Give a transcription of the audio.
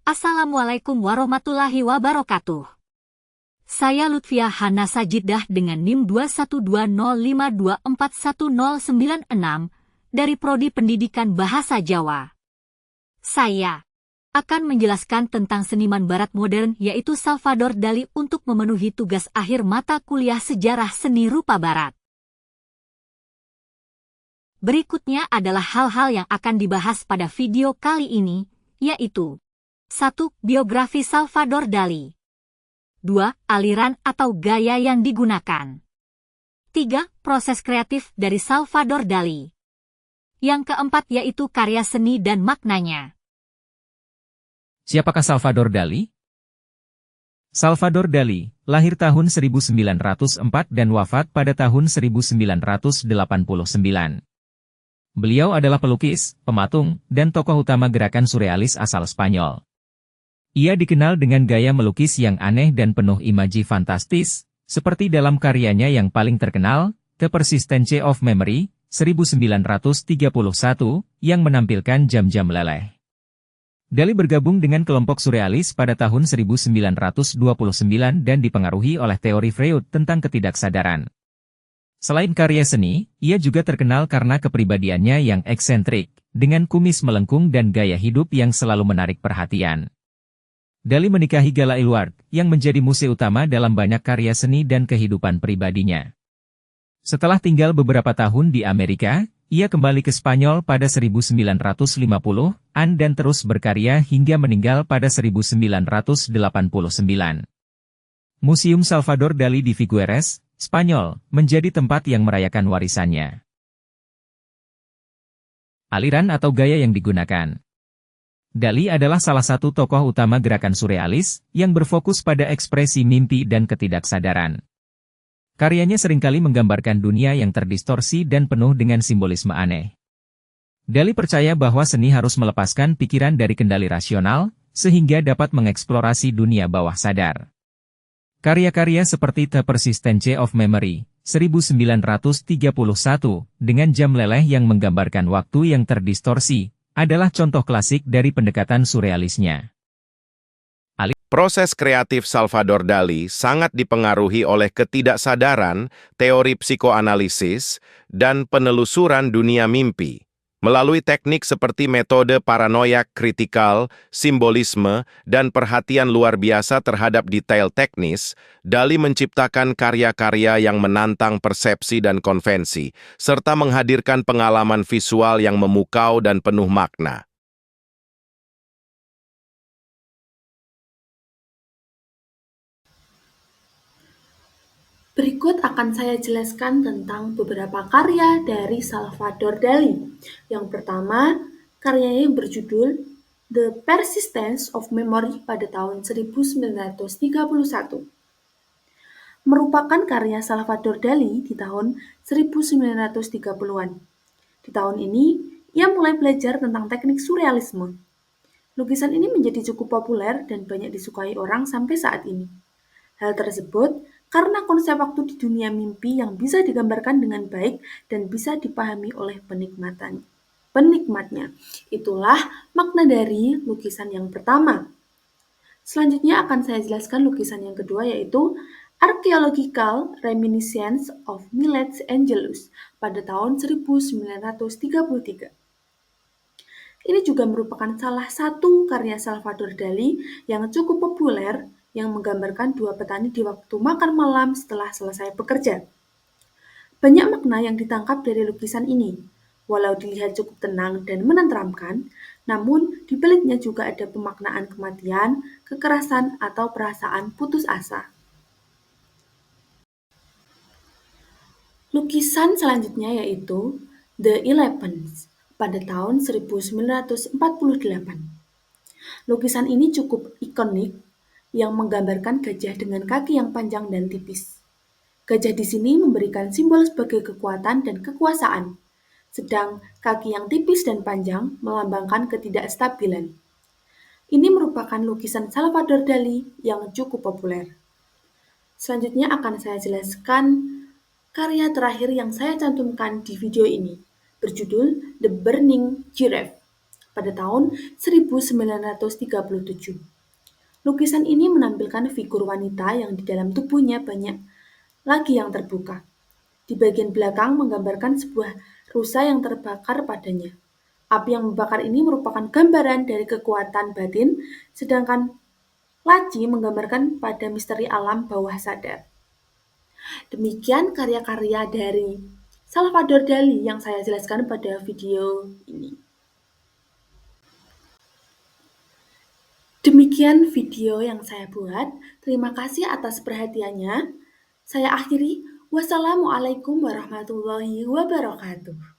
Assalamualaikum warahmatullahi wabarakatuh. Saya Lutfiah Hana Sajidah dengan NIM 21205241096 dari Prodi Pendidikan Bahasa Jawa. Saya akan menjelaskan tentang seniman barat modern yaitu Salvador Dali untuk memenuhi tugas akhir mata kuliah Sejarah Seni Rupa Barat. Berikutnya adalah hal-hal yang akan dibahas pada video kali ini, yaitu 1. Biografi Salvador Dali. 2. Aliran atau gaya yang digunakan. 3. Proses kreatif dari Salvador Dali. Yang keempat yaitu karya seni dan maknanya. Siapakah Salvador Dali? Salvador Dali, lahir tahun 1904 dan wafat pada tahun 1989. Beliau adalah pelukis, pematung, dan tokoh utama gerakan surrealis asal Spanyol. Ia dikenal dengan gaya melukis yang aneh dan penuh imaji fantastis, seperti dalam karyanya yang paling terkenal, The Persistence of Memory, 1931, yang menampilkan jam-jam leleh. Dali bergabung dengan kelompok surrealis pada tahun 1929 dan dipengaruhi oleh teori Freud tentang ketidaksadaran. Selain karya seni, ia juga terkenal karena kepribadiannya yang eksentrik, dengan kumis melengkung dan gaya hidup yang selalu menarik perhatian. Dali menikahi Gala Aylward, yang menjadi musi utama dalam banyak karya seni dan kehidupan pribadinya. Setelah tinggal beberapa tahun di Amerika, ia kembali ke Spanyol pada 1950-an dan terus berkarya hingga meninggal pada 1989. Museum Salvador Dali di Figueres, Spanyol, menjadi tempat yang merayakan warisannya. Aliran atau gaya yang digunakan. Dali adalah salah satu tokoh utama gerakan surrealis, yang berfokus pada ekspresi mimpi dan ketidaksadaran. Karyanya seringkali menggambarkan dunia yang terdistorsi dan penuh dengan simbolisme aneh. Dali percaya bahwa seni harus melepaskan pikiran dari kendali rasional, sehingga dapat mengeksplorasi dunia bawah sadar. Karya-karya seperti The Persistence of Memory, 1931, dengan jam leleh yang menggambarkan waktu yang terdistorsi, adalah contoh klasik dari pendekatan surrealisnya. Proses kreatif Salvador Dali sangat dipengaruhi oleh ketidaksadaran, teori psikoanalisis, dan penelusuran dunia mimpi. Melalui teknik seperti metode paranoia kritikal, simbolisme, dan perhatian luar biasa terhadap detail teknis, Dali menciptakan karya-karya yang menantang persepsi dan konvensi, serta menghadirkan pengalaman visual yang memukau dan penuh makna. Berikut akan saya jelaskan tentang beberapa karya dari Salvador Dali. Yang pertama, karyanya yang berjudul The Persistence of Memory pada tahun 1931. Merupakan karya Salvador Dali di tahun 1930-an. Di tahun ini, ia mulai belajar tentang teknik surrealisme. Lukisan ini menjadi cukup populer dan banyak disukai orang sampai saat ini. Hal tersebut karena konsep waktu di dunia mimpi yang bisa digambarkan dengan baik dan bisa dipahami oleh penikmatnya. Itulah makna dari lukisan yang pertama. Selanjutnya akan saya jelaskan lukisan yang kedua yaitu Archaeological Reminiscence of Miles Angelus pada tahun 1933. Ini juga merupakan salah satu karya Salvador Dali yang cukup populer yang menggambarkan dua petani di waktu makan malam setelah selesai bekerja. Banyak makna yang ditangkap dari lukisan ini. Walau dilihat cukup tenang dan menenteramkan, namun di baliknya juga ada pemaknaan kematian, kekerasan, atau perasaan putus asa. Lukisan selanjutnya yaitu The Elephants pada tahun 1948. Lukisan ini cukup ikonik yang menggambarkan gajah dengan kaki yang panjang dan tipis. Gajah di sini memberikan simbol sebagai kekuatan dan kekuasaan, sedang kaki yang tipis dan panjang melambangkan ketidakstabilan. Ini merupakan lukisan Salvador Dali yang cukup populer. Selanjutnya akan saya jelaskan karya terakhir yang saya cantumkan di video ini, berjudul The Burning Giraffe pada tahun 1937. Lukisan ini menampilkan figur wanita yang di dalam tubuhnya banyak lagi yang terbuka. Di bagian belakang menggambarkan sebuah rusa yang terbakar padanya. Api yang membakar ini merupakan gambaran dari kekuatan batin, sedangkan laci menggambarkan pada misteri alam bawah sadar. Demikian karya-karya dari Salvador Dali yang saya jelaskan pada video ini. Demikian video yang saya buat. Terima kasih atas perhatiannya. Saya akhiri. Wassalamualaikum warahmatullahi wabarakatuh.